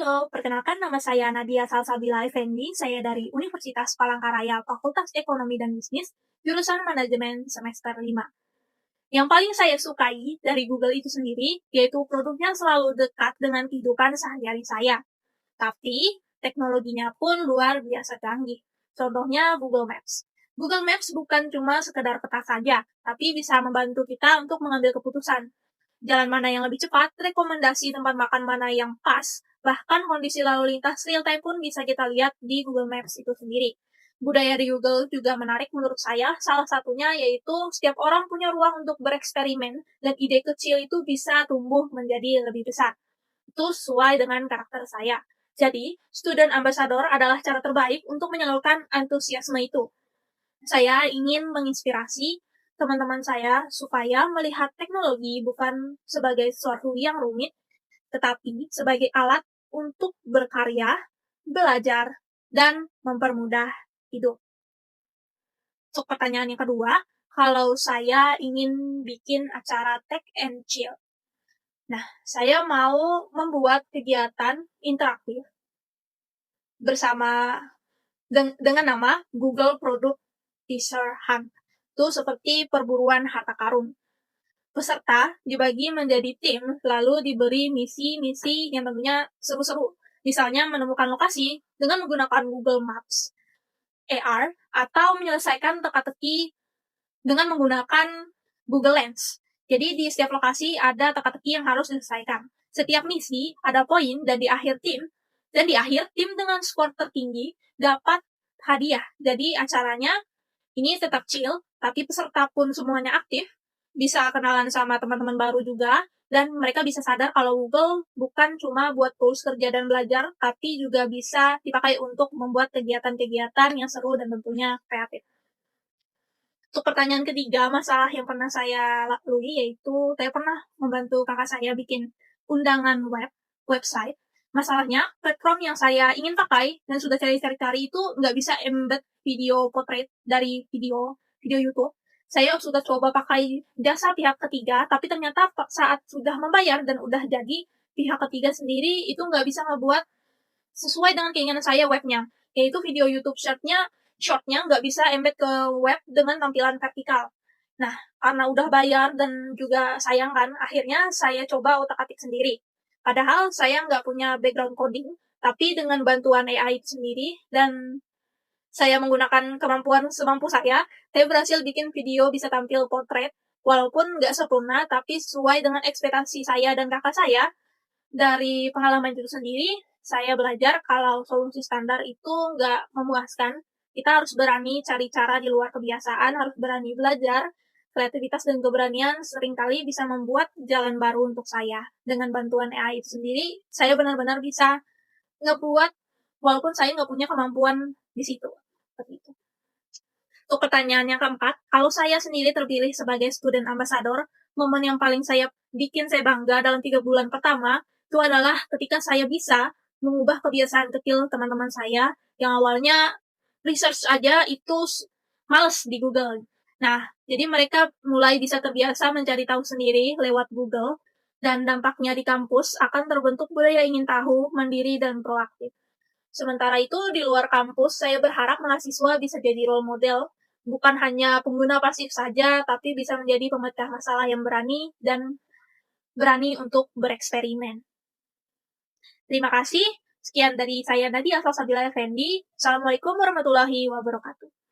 Halo, perkenalkan nama saya Nadia Salsabila Effendi. Saya dari Universitas Palangkaraya, Fakultas Ekonomi dan Bisnis, jurusan Manajemen semester 5. Yang paling saya sukai dari Google itu sendiri, yaitu produknya selalu dekat dengan kehidupan sehari-hari saya. Tapi, teknologinya pun luar biasa canggih. Contohnya Google Maps. Google Maps bukan cuma sekedar peta saja, tapi bisa membantu kita untuk mengambil keputusan. Jalan mana yang lebih cepat, rekomendasi tempat makan mana yang pas, bahkan kondisi lalu lintas real time pun bisa kita lihat di Google Maps itu sendiri. Budaya di Google juga menarik menurut saya, salah satunya yaitu setiap orang punya ruang untuk bereksperimen dan ide kecil itu bisa tumbuh menjadi lebih besar. Itu sesuai dengan karakter saya. Jadi, student ambassador adalah cara terbaik untuk menyalurkan antusiasme itu. Saya ingin menginspirasi teman-teman saya supaya melihat teknologi bukan sebagai sesuatu yang rumit, tetapi sebagai alat untuk berkarya, belajar, dan mempermudah hidup. Untuk pertanyaan yang kedua, kalau saya ingin bikin acara Tech and Chill. Nah, saya mau membuat kegiatan interaktif bersama dengan nama Google Product Teaser Hunt. Itu seperti perburuan harta karun. Peserta dibagi menjadi tim, lalu diberi misi-misi yang tentunya seru-seru. Misalnya menemukan lokasi dengan menggunakan Google Maps, AR, atau menyelesaikan teka-teki dengan menggunakan Google Lens. Jadi di setiap lokasi ada teka-teki yang harus diselesaikan. Setiap misi ada poin dan di akhir tim dengan skor tertinggi dapat hadiah. Jadi acaranya ini tetap chill, tapi peserta pun semuanya aktif, bisa kenalan sama teman-teman baru juga, dan mereka bisa sadar kalau Google bukan cuma buat tools kerja dan belajar, tapi juga bisa dipakai untuk membuat kegiatan-kegiatan yang seru dan tentunya kreatif. Untuk pertanyaan ketiga, masalah yang pernah saya lalui yaitu saya pernah membantu kakak saya bikin undangan website. Masalahnya, platform yang saya ingin pakai dan sudah cari-cari itu nggak bisa embed video portrait dari video YouTube. Saya sudah coba pakai jasa pihak ketiga, tapi ternyata saat sudah membayar dan udah jadi, pihak ketiga sendiri itu nggak bisa ngebuat sesuai dengan keinginan saya webnya. Yaitu video YouTube shortnya nggak bisa embed ke web dengan tampilan vertikal. Nah, karena udah bayar dan juga sayang kan, akhirnya saya coba otak-atik sendiri. Padahal saya nggak punya background coding, tapi dengan bantuan AI sendiri dan saya menggunakan kemampuan semampu saya berhasil bikin video bisa tampil portrait, walaupun nggak sempurna, tapi sesuai dengan ekspektasi saya dan kakak saya. Dari pengalaman itu sendiri, saya belajar kalau solusi standar itu nggak memuaskan. Kita harus berani cari cara di luar kebiasaan, harus berani belajar. Kreativitas dan keberanian seringkali bisa membuat jalan baru untuk saya. Dengan bantuan AI itu sendiri, saya benar-benar bisa ngebuat walaupun saya nggak punya kemampuan di situ. Seperti itu. Untuk pertanyaan yang keempat, kalau saya sendiri terpilih sebagai student ambassador, momen yang paling bikin saya bangga dalam 3 bulan pertama, itu adalah ketika saya bisa mengubah kebiasaan kecil teman-teman saya yang awalnya research aja itu males di Google. Nah, jadi mereka mulai bisa terbiasa mencari tahu sendiri lewat Google, dan dampaknya di kampus akan terbentuk budaya ingin tahu, mandiri, dan proaktif. Sementara itu, di luar kampus, saya berharap mahasiswa bisa jadi role model, bukan hanya pengguna pasif saja, tapi bisa menjadi pemecah masalah yang berani dan berani untuk bereksperimen. Terima kasih. Sekian dari saya Nadia Salsabila Effendi. Assalamualaikum warahmatullahi wabarakatuh.